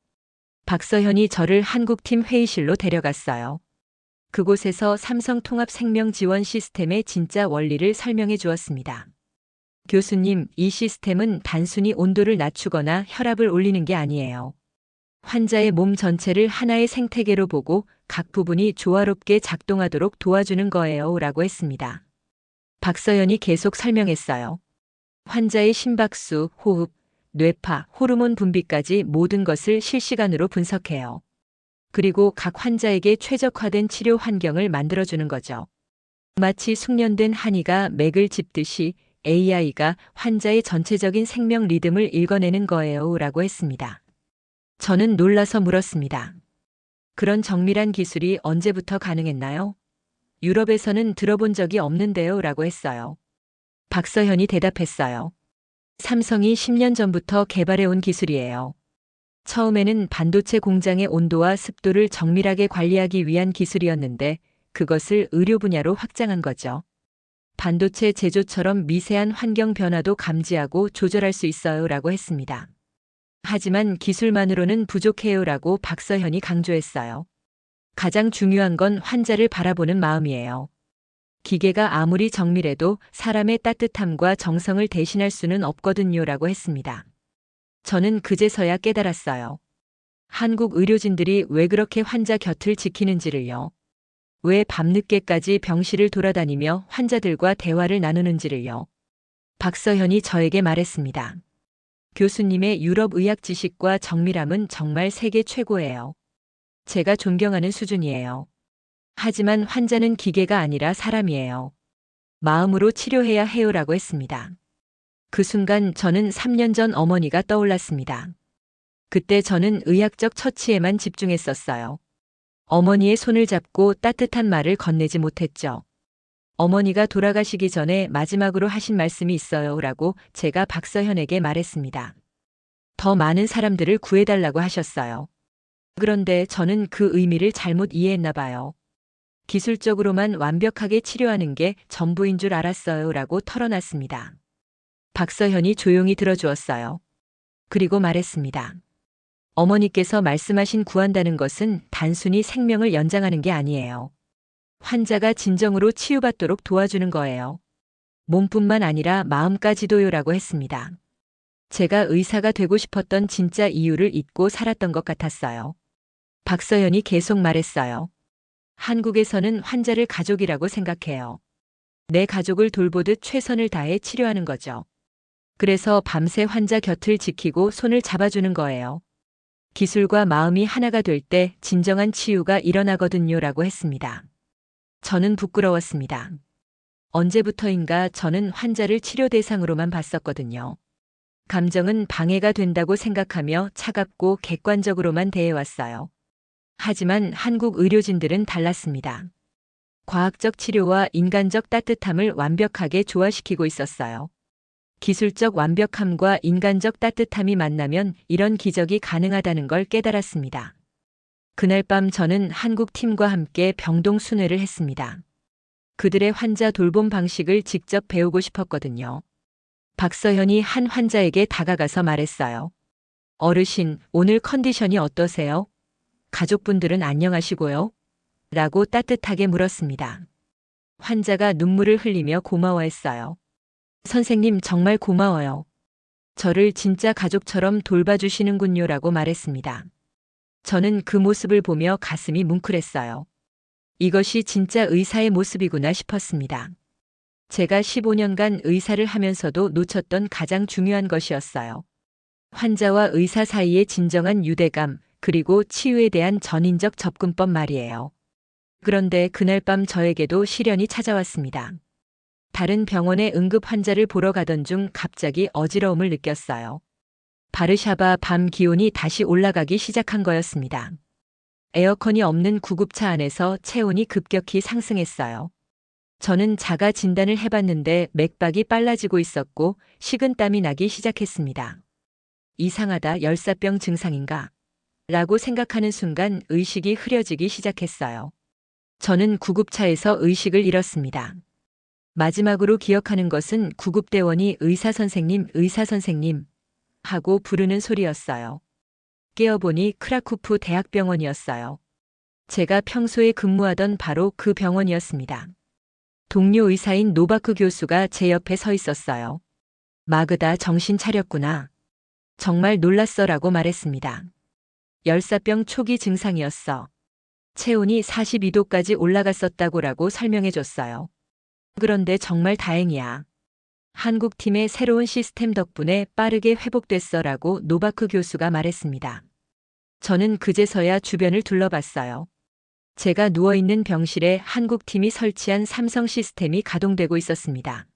박서현이 저를 한국팀 회의실로 데려갔어요. 그곳에서 삼성 통합 생명 지원 시스템의 진짜 원리를 설명해 주었습니다. 교수님, 이 시스템은 단순히 온도를 낮추거나 혈압을 올리는 게 아니에요. 환자의 몸 전체를 하나의 생태계로 보고 각 부분이 조화롭게 작동하도록 도와주는 거예요 라고 했습니다. 박서연이 계속 설명했어요. 환자의 심박수, 호흡, 뇌파, 호르몬 분비까지 모든 것을 실시간으로 분석해요. 그리고 각 환자에게 최적화된 치료 환경을 만들어주는 거죠. 마치 숙련된 한이가 맥을 짚듯이 AI가 환자의 전체적인 생명 리듬을 읽어내는 거예요 라고 했습니다. 저는 놀라서 물었습니다. 그런 정밀한 기술이 언제부터 가능했나요? 유럽에서는 들어본 적이 없는데요 라고 했어요. 박서현이 대답했어요. 삼성이 10년 전부터 개발해온 기술이에요. 처음에는 반도체 공장의 온도와 습도를 정밀하게 관리하기 위한 기술이었는데 그것을 의료 분야로 확장한 거죠. 반도체 제조처럼 미세한 환경 변화도 감지하고 조절할 수 있어요 라고 했습니다. 하지만 기술만으로는 부족해요 라고 박서현이 강조했어요. 가장 중요한 건 환자를 바라보는 마음이에요. 기계가 아무리 정밀해도 사람의 따뜻함과 정성을 대신할 수는 없거든요 라고 했습니다. 저는 그제서야 깨달았어요. 한국 의료진들이 왜 그렇게 환자 곁을 지키는지를요. 왜 밤늦게까지 병실을 돌아다니며 환자들과 대화를 나누는지를요. 박서현이 저에게 말했습니다. 교수님의 유럽 의학 지식과 정밀함은 정말 세계 최고예요. 제가 존경하는 수준이에요. 하지만 환자는 기계가 아니라 사람이에요. 마음으로 치료해야 해요라고 했습니다. 그 순간 저는 3년 전 어머니가 떠올랐습니다. 그때 저는 의학적 처치에만 집중했었어요. 어머니의 손을 잡고 따뜻한 말을 건네지 못했죠. 어머니가 돌아가시기 전에 마지막으로 하신 말씀이 있어요 라고 제가 박서현에게 말했습니다. 더 많은 사람들을 구해달라고 하셨어요. 그런데 저는 그 의미를 잘못 이해했나 봐요. 기술적으로만 완벽하게 치료하는 게 전부인 줄 알았어요 라고 털어놨습니다. 박서현이 조용히 들어주었어요. 그리고 말했습니다. 어머니께서 말씀하신 구한다는 것은 단순히 생명을 연장하는 게 아니에요. 환자가 진정으로 치유받도록 도와주는 거예요. 몸뿐만 아니라 마음까지도요 라고 했습니다. 제가 의사가 되고 싶었던 진짜 이유를 잊고 살았던 것 같았어요. 박서연이 계속 말했어요. 한국에서는 환자를 가족이라고 생각해요. 내 가족을 돌보듯 최선을 다해 치료하는 거죠. 그래서 밤새 환자 곁을 지키고 손을 잡아주는 거예요. 기술과 마음이 하나가 될 때 진정한 치유가 일어나거든요 라고 했습니다. 저는 부끄러웠습니다. 언제부터인가 저는 환자를 치료 대상으로만 봤었거든요. 감정은 방해가 된다고 생각하며 차갑고 객관적으로만 대해왔어요. 하지만 한국 의료진들은 달랐습니다. 과학적 치료와 인간적 따뜻함을 완벽하게 조화시키고 있었어요. 기술적 완벽함과 인간적 따뜻함이 만나면 이런 기적이 가능하다는 걸 깨달았습니다. 그날 밤 저는 한국 팀과 함께 병동 순회를 했습니다. 그들의 환자 돌봄 방식을 직접 배우고 싶었거든요. 박서현이 한 환자에게 다가가서 말했어요. 어르신, 오늘 컨디션이 어떠세요? 가족분들은 안녕하시고요? 라고 따뜻하게 물었습니다. 환자가 눈물을 흘리며 고마워했어요. 선생님 정말 고마워요. 저를 진짜 가족처럼 돌봐주시는군요 라고 말했습니다. 저는 그 모습을 보며 가슴이 뭉클했어요. 이것이 진짜 의사의 모습이구나 싶었습니다. 제가 15년간 의사를 하면서도 놓쳤던 가장 중요한 것이었어요. 환자와 의사 사이의 진정한 유대감, 그리고 치유에 대한 전인적 접근법 말이에요. 그런데 그날 밤 저에게도 시련이 찾아왔습니다. 다른 병원의 응급 환자를 보러 가던 중 갑자기 어지러움을 느꼈어요. 바르샤바 밤 기온이 다시 올라가기 시작한 거였습니다. 에어컨이 없는 구급차 안에서 체온이 급격히 상승했어요. 저는 자가 진단을 해봤는데 맥박이 빨라지고 있었고 식은땀이 나기 시작했습니다. 이상하다, 열사병 증상인가? 라고 생각하는 순간 의식이 흐려지기 시작했어요. 저는 구급차에서 의식을 잃었습니다. 마지막으로 기억하는 것은 구급대원이 의사 선생님 하고 부르는 소리였어요. 깨어보니 크라쿠프 대학병원이었어요. 제가 평소에 근무하던 바로 그 병원이었습니다. 동료 의사인 노바크 교수가 제 옆에 서 있었어요. 마그다, 정신 차렸구나. 정말 놀랐어 라고 말했습니다. 열사병 초기 증상이었어. 체온이 42도까지 올라갔었다고라고 설명해 줬어요. 그런데 정말 다행이야. 한국팀의 새로운 시스템 덕분에 빠르게 회복됐어 라고 노바크 교수가 말했습니다. 저는 그제서야 주변을 둘러봤어요. 제가 누워있는 병실에 한국팀이 설치한 삼성 시스템이 가동되고 있었습니다.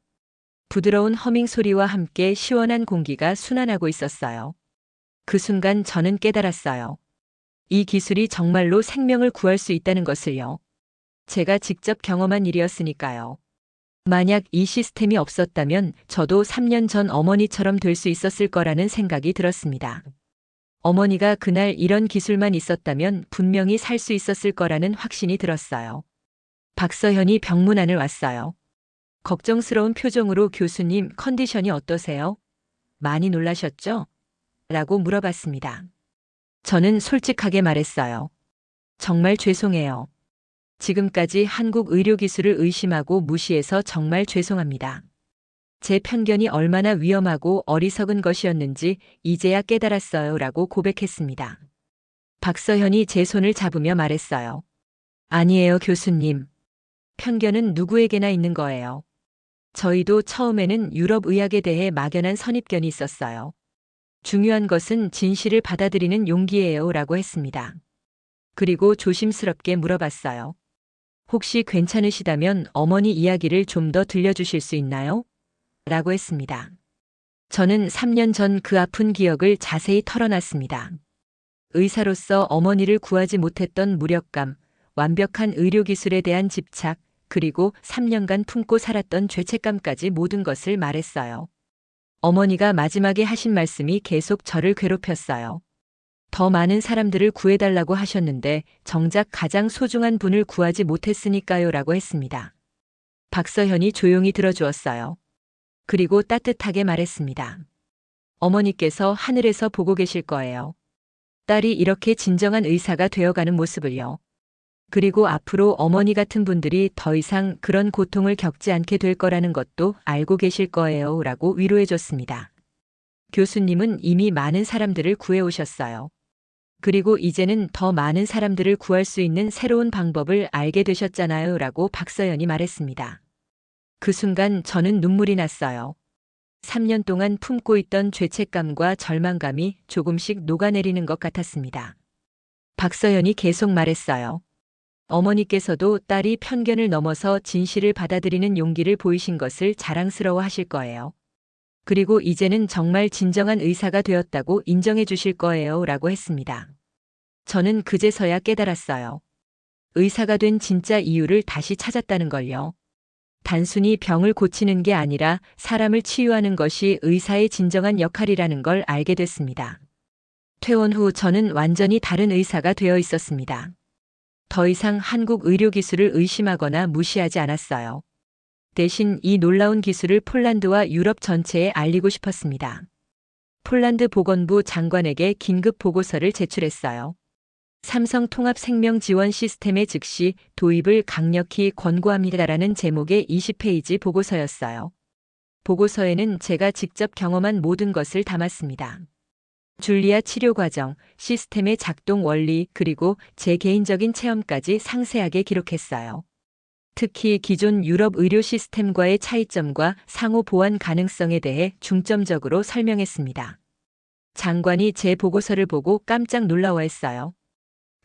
부드러운 허밍 소리와 함께 시원한 공기가 순환하고 있었어요. 그 순간 저는 깨달았어요. 이 기술이 정말로 생명을 구할 수 있다는 것을요. 제가 직접 경험한 일이었으니까요. 만약 이 시스템이 없었다면 저도 3년 전 어머니처럼 될 수 있었을 거라는 생각이 들었습니다. 어머니가 그날 이런 기술만 있었다면 분명히 살 수 있었을 거라는 확신이 들었어요. 박서현이 병문 안을 왔어요. 걱정스러운 표정으로 교수님, 컨디션이 어떠세요? 많이 놀라셨죠? 라고 물어봤습니다. 저는 솔직하게 말했어요. 정말 죄송해요. 지금까지 한국 의료기술을 의심하고 무시해서 정말 죄송합니다. 제 편견이 얼마나 위험하고 어리석은 것이었는지 이제야 깨달았어요 라고 고백했습니다. 박서현이 제 손을 잡으며 말했어요. 아니에요, 교수님. 편견은 누구에게나 있는 거예요. 저희도 처음에는 유럽 의학에 대해 막연한 선입견이 있었어요. 중요한 것은 진실을 받아들이는 용기예요 라고 했습니다. 그리고 조심스럽게 물어봤어요. 혹시 괜찮으시다면 어머니 이야기를 좀 더 들려주실 수 있나요? 라고 했습니다. 저는 3년 전 그 아픈 기억을 자세히 털어놨습니다. 의사로서 어머니를 구하지 못했던 무력감, 완벽한 의료기술에 대한 집착, 그리고 3년간 품고 살았던 죄책감까지 모든 것을 말했어요. 어머니가 마지막에 하신 말씀이 계속 저를 괴롭혔어요. 더 많은 사람들을 구해달라고 하셨는데 정작 가장 소중한 분을 구하지 못했으니까요 라고 했습니다. 박서현이 조용히 들어주었어요. 그리고 따뜻하게 말했습니다. 어머니께서 하늘에서 보고 계실 거예요. 딸이 이렇게 진정한 의사가 되어가는 모습을요. 그리고 앞으로 어머니 같은 분들이 더 이상 그런 고통을 겪지 않게 될 거라는 것도 알고 계실 거예요 라고 위로해 줬습니다. 교수님은 이미 많은 사람들을 구해오셨어요. 그리고 이제는 더 많은 사람들을 구할 수 있는 새로운 방법을 알게 되셨잖아요 라고 박서연이 말했습니다. 그 순간 저는 눈물이 났어요. 3년 동안 품고 있던 죄책감과 절망감이 조금씩 녹아내리는 것 같았습니다. 박서연이 계속 말했어요. 어머니께서도 딸이 편견을 넘어서 진실을 받아들이는 용기를 보이신 것을 자랑스러워 하실 거예요. 그리고 이제는 정말 진정한 의사가 되었다고 인정해 주실 거예요 라고 했습니다. 저는 그제서야 깨달았어요. 의사가 된 진짜 이유를 다시 찾았다는 걸요. 단순히 병을 고치는 게 아니라 사람을 치유하는 것이 의사의 진정한 역할이라는 걸 알게 됐습니다. 퇴원 후 저는 완전히 다른 의사가 되어 있었습니다. 더 이상 한국 의료기술을 의심하거나 무시하지 않았어요. 대신 이 놀라운 기술을 폴란드와 유럽 전체에 알리고 싶었습니다. 폴란드 보건부 장관에게 긴급 보고서를 제출했어요. 삼성 통합 생명 지원 시스템의 즉시 도입을 강력히 권고합니다라는 제목의 20페이지 보고서였어요. 보고서에는 제가 직접 경험한 모든 것을 담았습니다. 줄리아 치료 과정, 시스템의 작동 원리, 그리고 제 개인적인 체험까지 상세하게 기록했어요. 특히 기존 유럽 의료 시스템과의 차이점과 상호 보완 가능성에 대해 중점적으로 설명했습니다. 장관이 제 보고서를 보고 깜짝 놀라워했어요.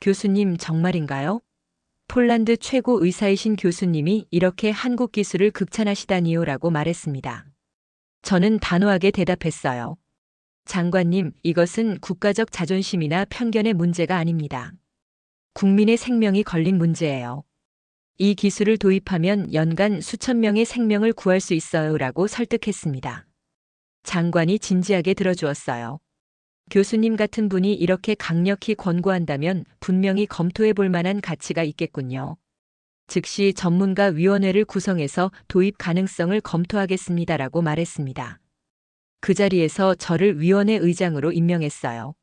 교수님, 정말인가요? 폴란드 최고 의사이신 교수님이 이렇게 한국 기술을 극찬하시다니요라고 말했습니다. 저는 단호하게 대답했어요. 장관님, 이것은 국가적 자존심이나 편견의 문제가 아닙니다. 국민의 생명이 걸린 문제예요. 이 기술을 도입하면 연간 수천 명의 생명을 구할 수 있어요라고 설득했습니다. 장관이 진지하게 들어주었어요. 교수님 같은 분이 이렇게 강력히 권고한다면 분명히 검토해 볼 만한 가치가 있겠군요. 즉시 전문가 위원회를 구성해서 도입 가능성을 검토하겠습니다라고 말했습니다. 그 자리에서 저를 위원회 의장으로 임명했어요.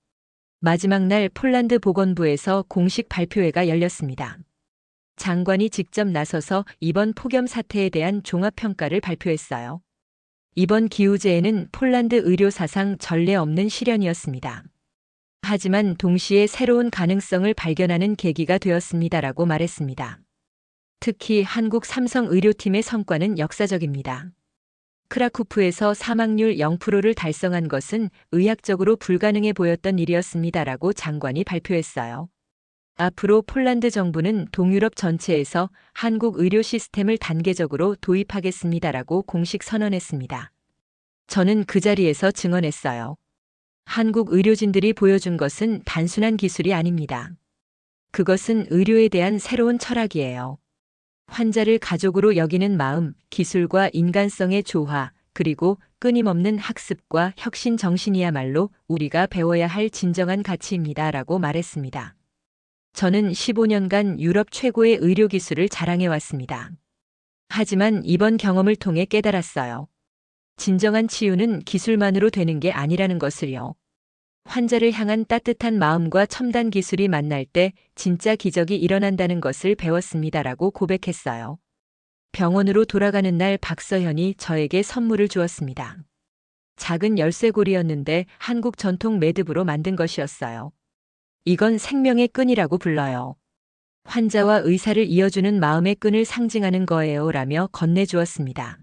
마지막 날 폴란드 보건부에서 공식 발표회가 열렸습니다. 장관이 직접 나서서 이번 폭염 사태에 대한 종합평가를 발표했어요. 이번 기후재해는 폴란드 의료 사상 전례 없는 시련이었습니다. 하지만 동시에 새로운 가능성을 발견하는 계기가 되었습니다라고 말했습니다. 특히 한국 삼성 의료팀의 성과는 역사적입니다. 크라쿠프에서 사망률 0%를 달성한 것은 의학적으로 불가능해 보였던 일이었습니다라고 장관이 발표했어요. 앞으로 폴란드 정부는 동유럽 전체에서 한국 의료 시스템을 단계적으로 도입하겠습니다라고 공식 선언했습니다. 저는 그 자리에서 증언했어요. 한국 의료진들이 보여준 것은 단순한 기술이 아닙니다. 그것은 의료에 대한 새로운 철학이에요. 환자를 가족으로 여기는 마음, 기술과 인간성의 조화, 그리고 끊임없는 학습과 혁신 정신이야말로 우리가 배워야 할 진정한 가치입니다라고 말했습니다. 저는 15년간 유럽 최고의 의료 기술을 자랑해 왔습니다. 하지만 이번 경험을 통해 깨달았어요. 진정한 치유는 기술만으로 되는 게 아니라는 것을요. 환자를 향한 따뜻한 마음과 첨단 기술이 만날 때 진짜 기적이 일어난다는 것을 배웠습니다라고 고백했어요. 병원으로 돌아가는 날 박서현이 저에게 선물을 주었습니다. 작은 열쇠고리였는데 한국 전통 매듭으로 만든 것이었어요. 이건 생명의 끈이라고 불러요. 환자와 의사를 이어주는 마음의 끈을 상징하는 거예요 라며 건네주었습니다.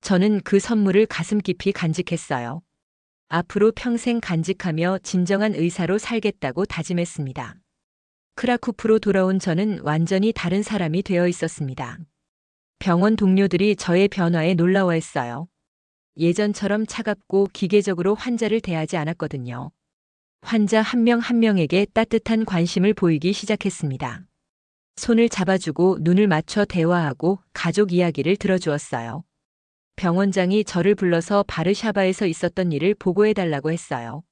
저는 그 선물을 가슴 깊이 간직했어요. 앞으로 평생 간직하며 진정한 의사로 살겠다고 다짐했습니다. 크라쿠프로 돌아온 저는 완전히 다른 사람이 되어 있었습니다. 병원 동료들이 저의 변화에 놀라워했어요. 예전처럼 차갑고 기계적으로 환자를 대하지 않았거든요. 환자 한 명 한 명에게 따뜻한 관심을 보이기 시작했습니다. 손을 잡아주고 눈을 맞춰 대화하고 가족 이야기를 들어주었어요. 병원장이 저를 불러서 바르샤바에서 있었던 일을 보고해달라고 했어요.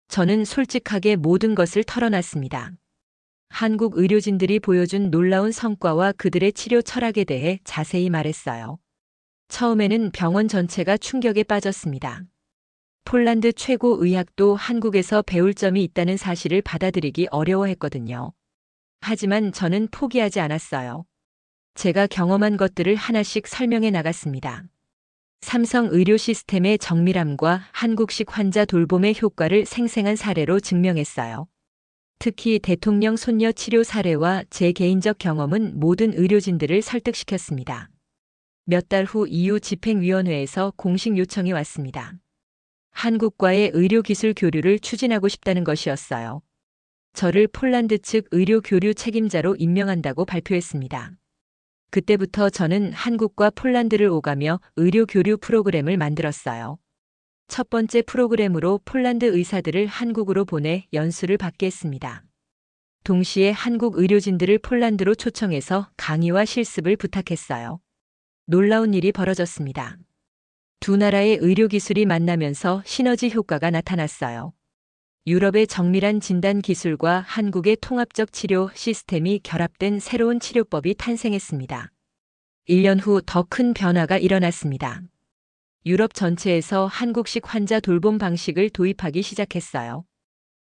저는 솔직하게 모든 것을 털어놨습니다. 한국 의료진들이 보여준 놀라운 성과와 그들의 치료 철학에 대해 자세히 말했어요. 처음에는 병원 전체가 충격에 빠졌습니다. 폴란드 최고 의학도 한국에서 배울 점이 있다는 사실을 받아들이기 어려워했거든요. 하지만 저는 포기하지 않았어요. 제가 경험한 것들을 하나씩 설명해 나갔습니다. 삼성 의료 시스템의 정밀함과 한국식 환자 돌봄의 효과를 생생한 사례로 증명했어요. 특히 대통령 손녀 치료 사례와 제 개인적 경험은 모든 의료진들을 설득시켰습니다. 몇 달 후 EU 집행위원회에서 공식 요청이 왔습니다. 한국과의 의료기술 교류를 추진하고 싶다는 것이었어요. 저를 폴란드 측 의료 교류 책임자로 임명한다고 발표했습니다. 그때부터 저는 한국과 폴란드를 오가며 의료 교류 프로그램을 만들었어요. 첫 번째 프로그램으로 폴란드 의사들을 한국으로 보내 연수를 받게 했습니다. 동시에 한국 의료진들을 폴란드로 초청해서 강의와 실습을 부탁했어요. 놀라운 일이 벌어졌습니다. 두 나라의 의료기술이 만나면서 시너지 효과가 나타났어요. 유럽의 정밀한 진단 기술과 한국의 통합적 치료 시스템이 결합된 새로운 치료법이 탄생했습니다. 1년 후 더 큰 변화가 일어났습니다. 유럽 전체에서 한국식 환자 돌봄 방식을 도입하기 시작했어요.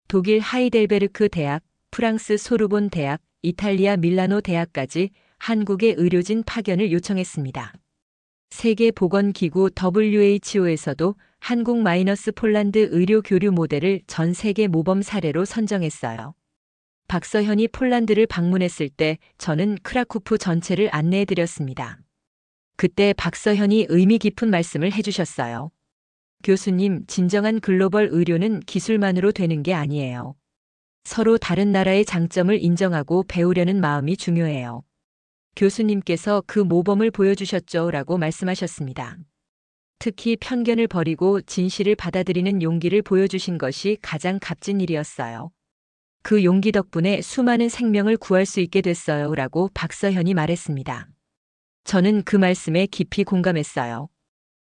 독일 하이델베르크 대학, 프랑스 소르본 대학, 이탈리아 밀라노 대학까지 한국의 의료진 파견을 요청했습니다. 세계보건기구 WHO에서도 한국-폴란드 의료 교류 모델을 전 세계 모범 사례로 선정했어요. 박서현이 폴란드를 방문했을 때 저는 크라쿠프 전체를 안내해드렸습니다. 그때 박서현이 의미 깊은 말씀을 해주셨어요. 교수님, 진정한 글로벌 의료는 기술만으로 되는 게 아니에요. 서로 다른 나라의 장점을 인정하고 배우려는 마음이 중요해요. 교수님께서 그 모범을 보여주셨죠 라고 말씀하셨습니다. 특히 편견을 버리고 진실을 받아들이는 용기를 보여주신 것이 가장 값진 일이었어요. 그 용기 덕분에 수많은 생명을 구할 수 있게 됐어요 라고 박서현이 말했습니다. 저는 그 말씀에 깊이 공감했어요.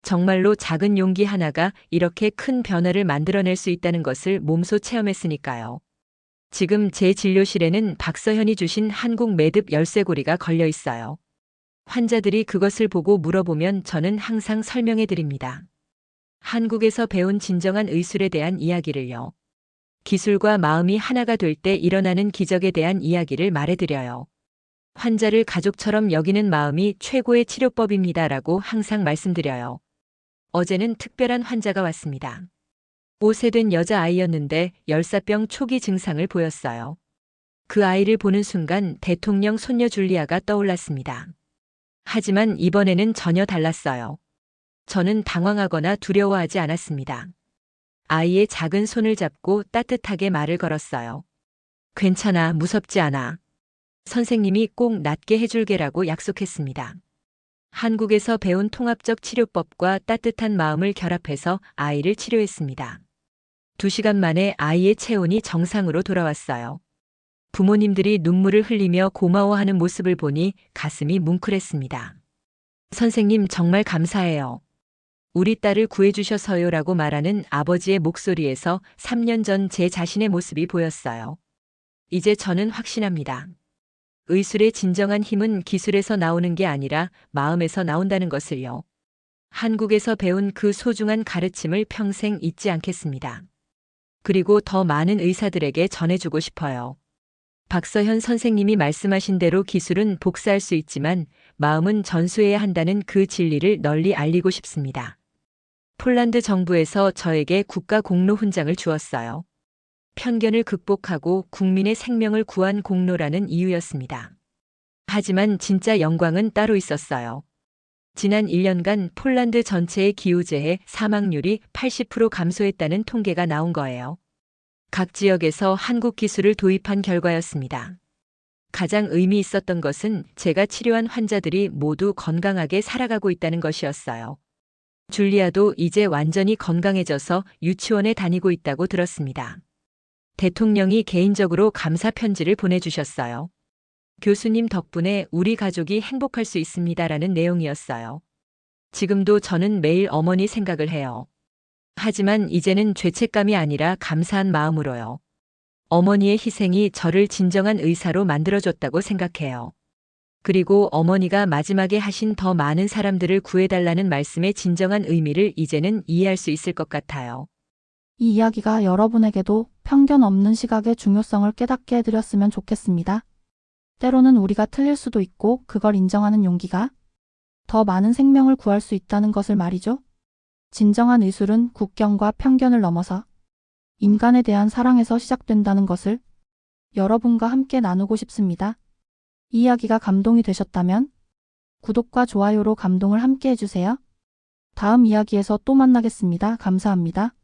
정말로 작은 용기 하나가 이렇게 큰 변화를 만들어낼 수 있다는 것을 몸소 체험했으니까요. 지금 제 진료실에는 박서현이 주신 한국 매듭 열쇠고리가 걸려 있어요. 환자들이 그것을 보고 물어보면 저는 항상 설명해 드립니다. 한국에서 배운 진정한 의술에 대한 이야기를요. 기술과 마음이 하나가 될 때 일어나는 기적에 대한 이야기를 말해드려요. 환자를 가족처럼 여기는 마음이 최고의 치료법입니다라고 항상 말씀드려요. 어제는 특별한 환자가 왔습니다. 5세 된 여자아이였는데 열사병 초기 증상을 보였어요. 그 아이를 보는 순간 대통령 손녀 줄리아가 떠올랐습니다. 하지만 이번에는 전혀 달랐어요. 저는 당황하거나 두려워하지 않았습니다. 아이의 작은 손을 잡고 따뜻하게 말을 걸었어요. 괜찮아, 무섭지 않아. 선생님이 꼭 낫게 해줄게라고 약속했습니다. 한국에서 배운 통합적 치료법과 따뜻한 마음을 결합해서 아이를 치료했습니다. 2시간 만에 아이의 체온이 정상으로 돌아왔어요. 부모님들이 눈물을 흘리며 고마워하는 모습을 보니 가슴이 뭉클했습니다. 선생님 정말 감사해요. 우리 딸을 구해주셔서요라고 말하는 아버지의 목소리에서 3년 전 제 자신의 모습이 보였어요. 이제 저는 확신합니다. 의술의 진정한 힘은 기술에서 나오는 게 아니라 마음에서 나온다는 것을요. 한국에서 배운 그 소중한 가르침을 평생 잊지 않겠습니다. 그리고 더 많은 의사들에게 전해주고 싶어요. 박서현 선생님이 말씀하신 대로 기술은 복사할 수 있지만 마음은 전수해야 한다는 그 진리를 널리 알리고 싶습니다. 폴란드 정부에서 저에게 국가 공로 훈장을 주었어요. 편견을 극복하고 국민의 생명을 구한 공로라는 이유였습니다. 하지만 진짜 영광은 따로 있었어요. 지난 1년간 폴란드 전체의 기후재해 사망률이 80% 감소했다는 통계가 나온 거예요. 각 지역에서 한국 기술을 도입한 결과였습니다. 가장 의미 있었던 것은 제가 치료한 환자들이 모두 건강하게 살아가고 있다는 것이었어요. 줄리아도 이제 완전히 건강해져서 유치원에 다니고 있다고 들었습니다. 대통령이 개인적으로 감사 편지를 보내주셨어요. 교수님 덕분에 우리 가족이 행복할 수 있습니다라는 내용이었어요. 지금도 저는 매일 어머니 생각을 해요. 하지만 이제는 죄책감이 아니라 감사한 마음으로요. 어머니의 희생이 저를 진정한 의사로 만들어줬다고 생각해요. 그리고 어머니가 마지막에 하신 더 많은 사람들을 구해달라는 말씀의 진정한 의미를 이제는 이해할 수 있을 것 같아요. 이 이야기가 여러분에게도 편견 없는 시각의 중요성을 깨닫게 해드렸으면 좋겠습니다. 때로는 우리가 틀릴 수도 있고 그걸 인정하는 용기가 더 많은 생명을 구할 수 있다는 것을 말이죠. 진정한 의술은 국경과 편견을 넘어서 인간에 대한 사랑에서 시작된다는 것을 여러분과 함께 나누고 싶습니다. 이 이야기가 감동이 되셨다면 구독과 좋아요로 감동을 함께 해주세요. 다음 이야기에서 또 만나겠습니다. 감사합니다.